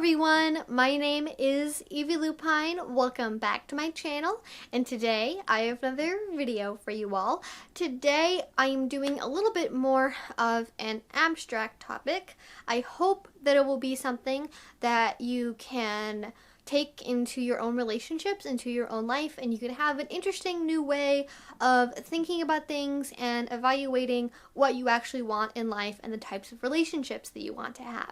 everyone, my name is Evie Lupine. Welcome back to my channel, and today I have another video for you all. Today I am doing a little bit more of an abstract topic. I hope that it will be something that you can take into your own relationships, into your own life, and you can have an interesting new way of thinking about things and evaluating what you actually want in life and the types of relationships that you want to have.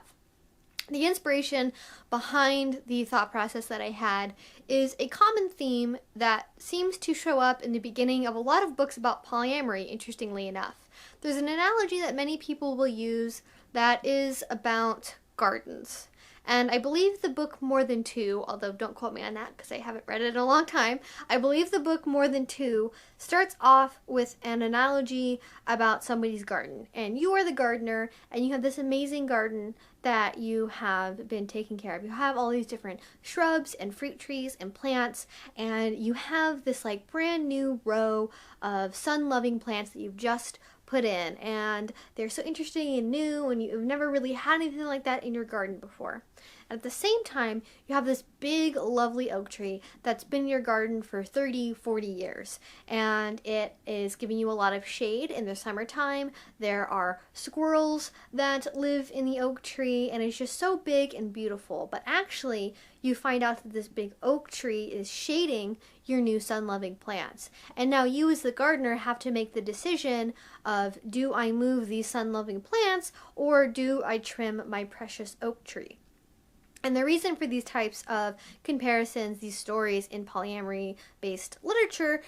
The inspiration behind the thought process that I had is a common theme that seems to show up in the beginning of a lot of books about polyamory, interestingly enough. There's an analogy that many people will use that is about gardens. And I believe the book More Than Two, although don't quote me on that because I haven't read it in a long time, I believe the book More Than Two starts off with an analogy about somebody's garden. And you are the gardener, and you have this amazing garden that you have been taking care of. You have all these different shrubs and fruit trees and plants, and you have this like brand new row of sun-loving plants that you've just put in, and they're so interesting and new, and you've never really had anything like that in your garden before. And at the same time, you have this big, lovely oak tree that's been in your garden for 30, 40 years, and it is giving you a lot of shade in the summertime. There are squirrels that live in the oak tree, and it's just so big and beautiful. But actually, you find out that this big oak tree is shading your new sun-loving plants. And now you as the gardener have to make the decision of, do I move these sun-loving plants or do I trim my precious oak tree? And the reason for these types of comparisons, these stories in polyamory-based literature,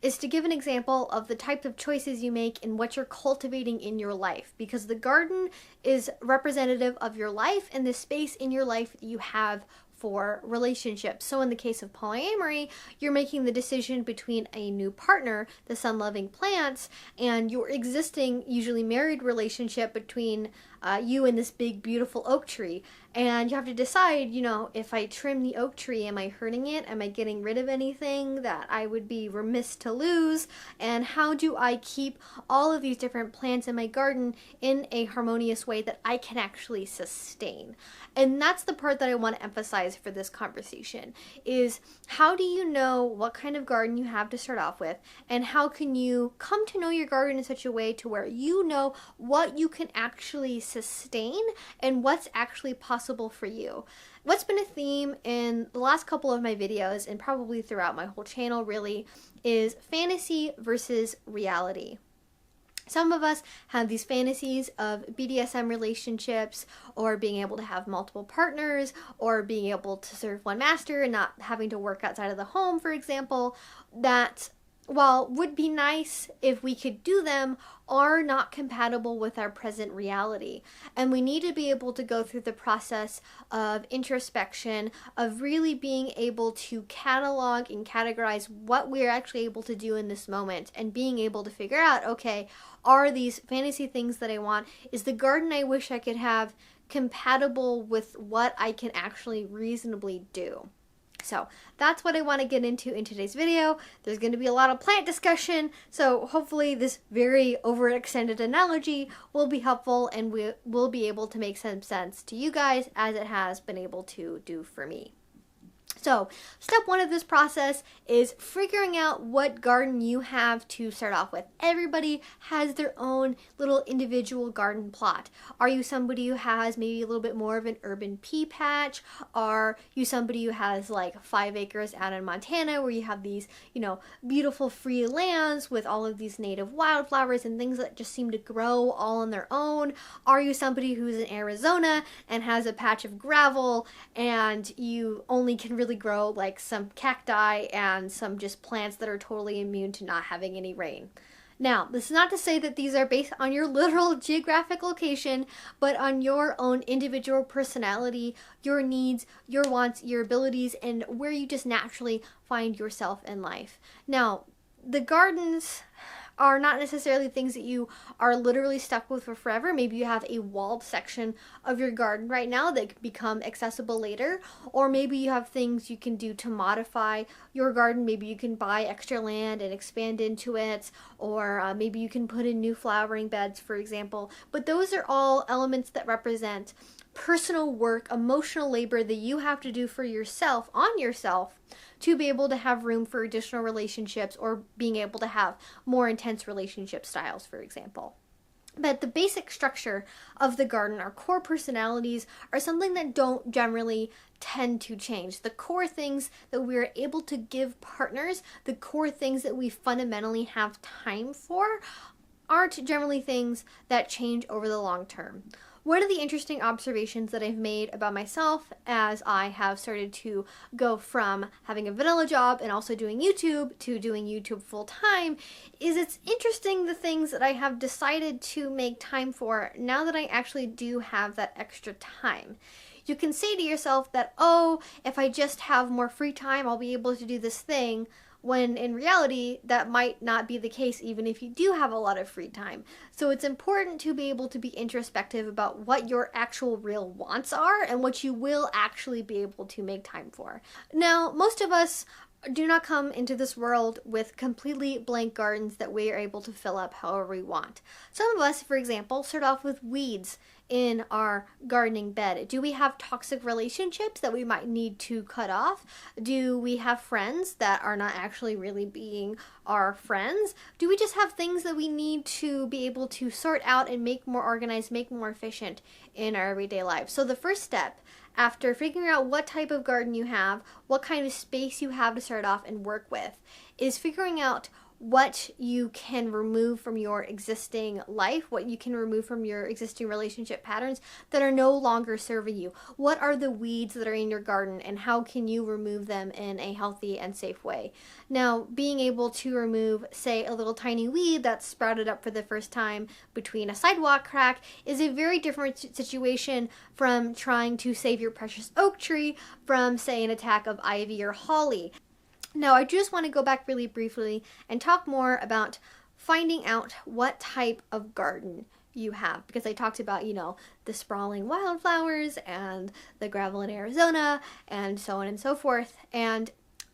is to give an example of the types of choices you make and what you're cultivating in your life. Because the garden is representative of your life and the space in your life that you have for relationships. So in the case of polyamory, you're making the decision between a new partner, the sun-loving plants, and your existing, usually married relationship between you and this big, beautiful oak tree. And you have to decide, if I trim the oak tree, am I hurting it? Am I getting rid of anything that I would be remiss to lose? And how do I keep all of these different plants in my garden in a harmonious way that I can actually sustain? And that's the part that I want to emphasize for this conversation, is how do you know what kind of garden you have to start off with, and how can you come to know your garden in such a way to where you know what you can actually sustain and what's actually possible for you. What's been a theme in the last couple of my videos, and probably throughout my whole channel really, is fantasy versus reality. Some of us have these fantasies of BDSM relationships, or being able to have multiple partners, or being able to serve one master and not having to work outside of the home, for example, that while would be nice if we could do them, are not compatible with our present reality. And we need to be able to go through the process of introspection, of really being able to catalog and categorize what we're actually able to do in this moment, and being able to figure out, okay, are these fantasy things that I want, is the garden I wish I could have compatible with what I can actually reasonably do? So that's what I want to get into in today's video. There's going to be a lot of plant discussion, so hopefully this very overextended analogy will be helpful and we will be able to make some sense to you guys as it has been able to do for me. So, step one of this process is figuring out what garden you have to start off with. Everybody has their own little individual garden plot. Are you somebody who has maybe a little bit more of an urban pea patch? Are you somebody who has like 5 acres out in Montana where you have these, beautiful free lands with all of these native wildflowers and things that just seem to grow all on their own? Are you somebody who's in Arizona and has a patch of gravel and you only can really grow like some cacti and some just plants that are totally immune to not having any rain? Now, this is not to say that these are based on your literal geographic location, but on your own individual personality, your needs, your wants, your abilities, and where you just naturally find yourself in life. Now, the gardens are not necessarily things that you are literally stuck with for forever. Maybe you have a walled section of your garden right now that could become accessible later, or maybe you have things you can do to modify your garden. Maybe you can buy extra land and expand into it, or maybe you can put in new flowering beds, for example. But those are all elements that represent personal work, emotional labor that you have to do for yourself, on yourself, to be able to have room for additional relationships or being able to have more intense relationship styles, for example. But the basic structure of the garden, our core personalities, are something that don't generally tend to change. The core things that we're able to give partners, the core things that we fundamentally have time for, aren't generally things that change over the long term. One of the interesting observations that I've made about myself as I have started to go from having a vanilla job and also doing YouTube to doing YouTube full time is it's interesting the things that I have decided to make time for now that I actually do have that extra time. You can say to yourself that, oh, if I just have more free time, I'll be able to do this thing, when in reality that might not be the case even if you do have a lot of free time. So it's important to be able to be introspective about what your actual real wants are and what you will actually be able to make time for. Now, most of us do not come into this world with completely blank gardens that we are able to fill up however we want. Some of us, for example, start off with weeds in our gardening bed. Do we have toxic relationships that we might need to cut off? Do we have friends that are not actually really being our friends? Do we just have things that we need to be able to sort out and make more organized, make more efficient in our everyday life? So the first step, after figuring out what type of garden you have, what kind of space you have to start off and work with, is figuring out what you can remove from your existing life, what you can remove from your existing relationship patterns that are no longer serving you. What are the weeds that are in your garden and how can you remove them in a healthy and safe way? Now, being able to remove, say, a little tiny weed that's sprouted up for the first time between a sidewalk crack is a very different situation from trying to save your precious oak tree from, say, an attack of ivy or holly. Now, I just want to go back really briefly and talk more about finding out what type of garden you have, because I talked about, the sprawling wildflowers and the gravel in Arizona and so on and so forth. And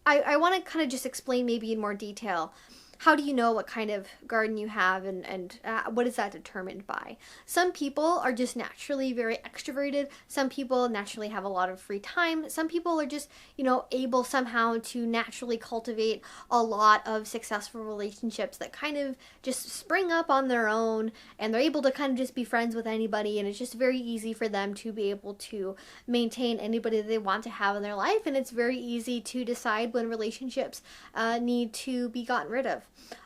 I want to kind of just explain maybe in more detail, how do you know what kind of garden you have and what is that determined by? Some people are just naturally very extroverted. Some people naturally have a lot of free time. Some people are just, able somehow to naturally cultivate a lot of successful relationships that kind of just spring up on their own, and they're able to kind of just be friends with anybody, and it's just very easy for them to be able to maintain anybody that they want to have in their life, and it's very easy to decide when relationships need to be gotten rid of.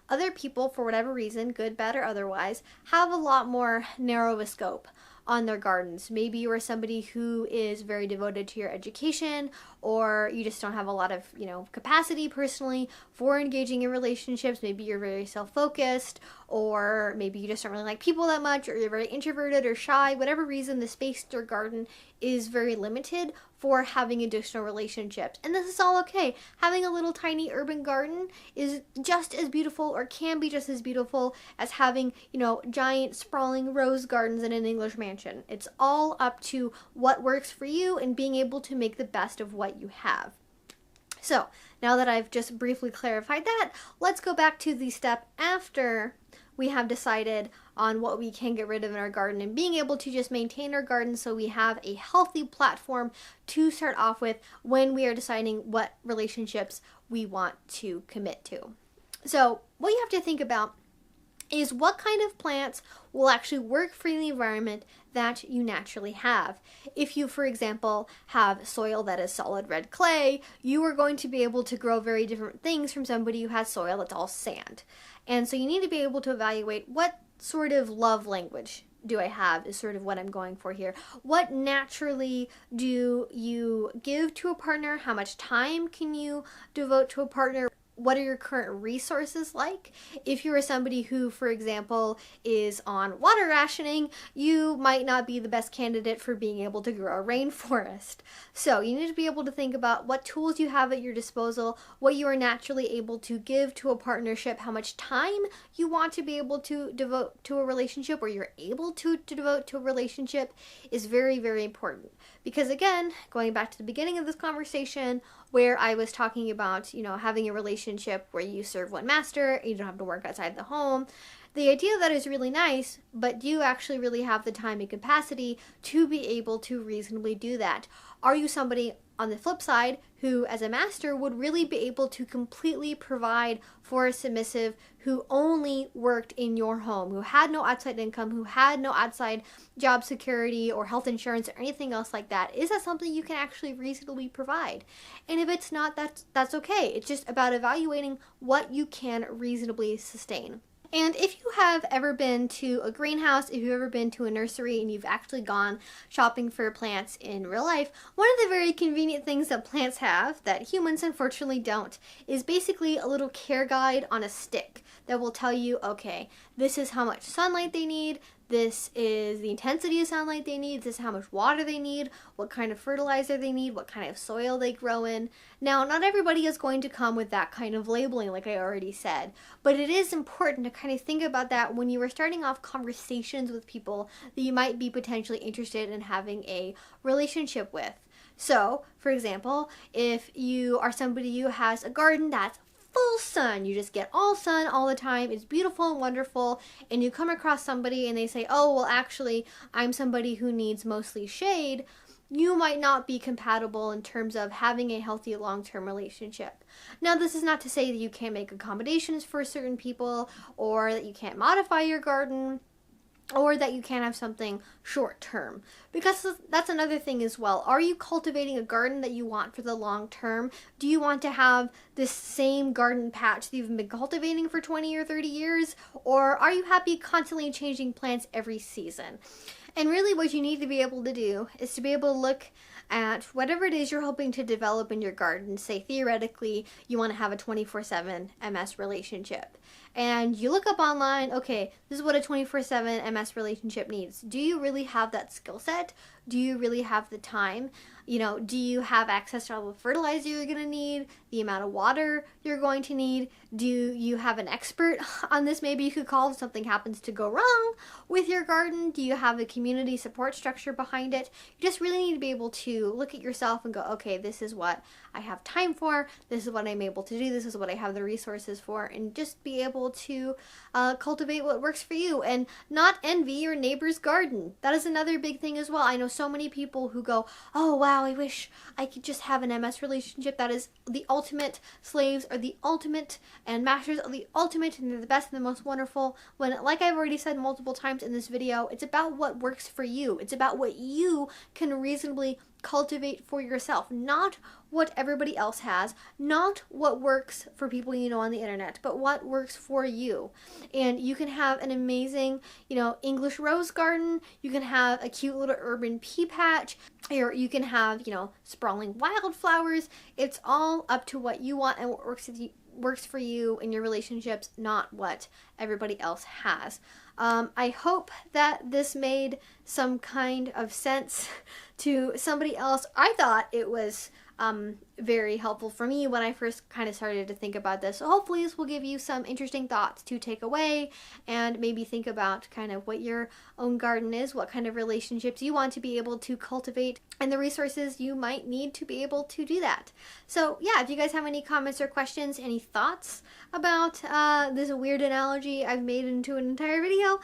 Other people, for whatever reason, good, bad, or otherwise, have a lot more narrow of a scope on their gardens. Maybe you are somebody who is very devoted to your education, or you just don't have a lot of, capacity personally for engaging in relationships. Maybe you're very self-focused, or maybe you just don't really like people that much, or you're very introverted or shy. Whatever reason, the space in your garden is very limited for having additional relationships. And this is all okay. Having a little tiny urban garden is just as beautiful, or can be just as beautiful, as having, giant sprawling rose gardens in an English mansion. It's all up to what works for you and being able to make the best of what you have. So, now that I've just briefly clarified that, let's go back to the step after we have decided on what we can get rid of in our garden and being able to just maintain our garden so we have a healthy platform to start off with when we are deciding what relationships we want to commit to. So what you have to think about is what kind of plants will actually work for the environment that you naturally have. If you, for example, have soil that is solid red clay, you are going to be able to grow very different things from somebody who has soil that's all sand. And so you need to be able to evaluate what sort of love language do I have is sort of what I'm going for here. What naturally do you give to a partner? How much time can you devote to a partner? What are your current resources like? If you are somebody who, for example, is on water rationing, you might not be the best candidate for being able to grow a rainforest. So you need to be able to think about what tools you have at your disposal, what you are naturally able to give to a partnership, how much time you want to be able to devote to a relationship, or you're able to devote to a relationship, is very, very important. Because again, going back to the beginning of this conversation, where I was talking about, having a relationship where you serve one master, you don't have to work outside the home. The idea of that is really nice, but do you actually really have the time and capacity to be able to reasonably do that? Are you somebody, on the flip side, who as a master would really be able to completely provide for a submissive who only worked in your home, who had no outside income, who had no outside job security or health insurance or anything else like that? Is that something you can actually reasonably provide? And if it's not, that's okay. It's just about evaluating what you can reasonably sustain. And if you have ever been to a greenhouse, if you've ever been to a nursery and you've actually gone shopping for plants in real life, one of the very convenient things that plants have that humans unfortunately don't is basically a little care guide on a stick that will tell you, okay, this is how much sunlight they need, this is the intensity of sunlight they need, this is how much water they need, what kind of fertilizer they need, what kind of soil they grow in. Now, not everybody is going to come with that kind of labeling, like I already said, but it is important to kind of think about that when you are starting off conversations with people that you might be potentially interested in having a relationship with. So, for example, if you are somebody who has a garden that's full sun, you just get all sun all the time, it's beautiful and wonderful, and you come across somebody and they say, oh, well, actually, I'm somebody who needs mostly shade, you might not be compatible in terms of having a healthy long-term relationship. Now, this is not to say that you can't make accommodations for certain people, or that you can't modify your garden, or that you can't have something short term, because that's another thing as well. Are you cultivating a garden that you want for the long term? Do you want to have this same garden patch that you've been cultivating for 20 or 30 years, or are you happy constantly changing plants every season? And really what you need to be able to do is to be able to look at whatever it is you're hoping to develop in your garden. Say theoretically you want to have a 24/7 MS relationship, and you look up online, okay, this is what a 24/7 MS relationship needs. Do you really have that skill set? Do you really have the time? Do you have access to all the fertilizer you're going to need, the amount of water you're going to need? Do you have an expert on this maybe you could call if something happens to go wrong with your garden? Do you have a community support structure behind it? You just really need to be able to look at yourself and go, okay, this is what I have time for, this is what I'm able to do, this is what I have the resources for, and just be able to cultivate what works for you and not envy your neighbor's garden. That is another big thing as well. I know so many people who go, oh wow, I wish I could just have an MS relationship that is the ultimate. Slaves are the ultimate and masters are the ultimate, and they're the best and the most wonderful, when, like I've already said multiple times in this video, it's about what works for you. It's about what you can reasonably cultivate for yourself, not what everybody else has, not what works for people you know on the internet, but what works for you. And you can have an amazing, English rose garden, you can have a cute little urban pea patch, or you can have, sprawling wildflowers. It's all up to what you want and what works for you in your relationships, not what everybody else has. I hope that this made some kind of sense to somebody else. I thought it was very helpful for me when I first kind of started to think about this. So hopefully this will give you some interesting thoughts to take away and maybe think about kind of what your own garden is, what kind of relationships you want to be able to cultivate, and the resources you might need to be able to do that. So yeah, if you guys have any comments or questions, any thoughts about this weird analogy I've made into an entire video,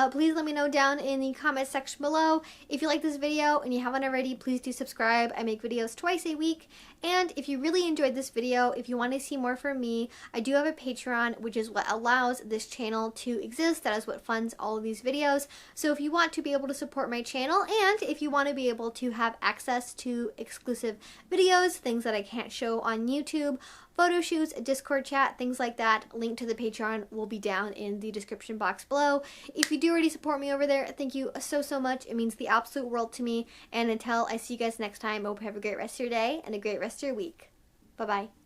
please let me know down in the comment section below. If you like this video and you haven't already, please do subscribe. I make videos twice a week. And if you really enjoyed this video, if you want to see more from me, I do have a Patreon, which is what allows this channel to exist. That is what funds all of these videos. So if you want to be able to support my channel, and if you want to be able to have access to exclusive videos, things that I can't show on YouTube, photo shoots, Discord chat, things like that, link to the Patreon will be down in the description box below. If you do already support me over there, thank you so much. It means the absolute world to me. And until I see you guys next time, I hope you have a great rest of your day and a great rest of your week. Bye-bye.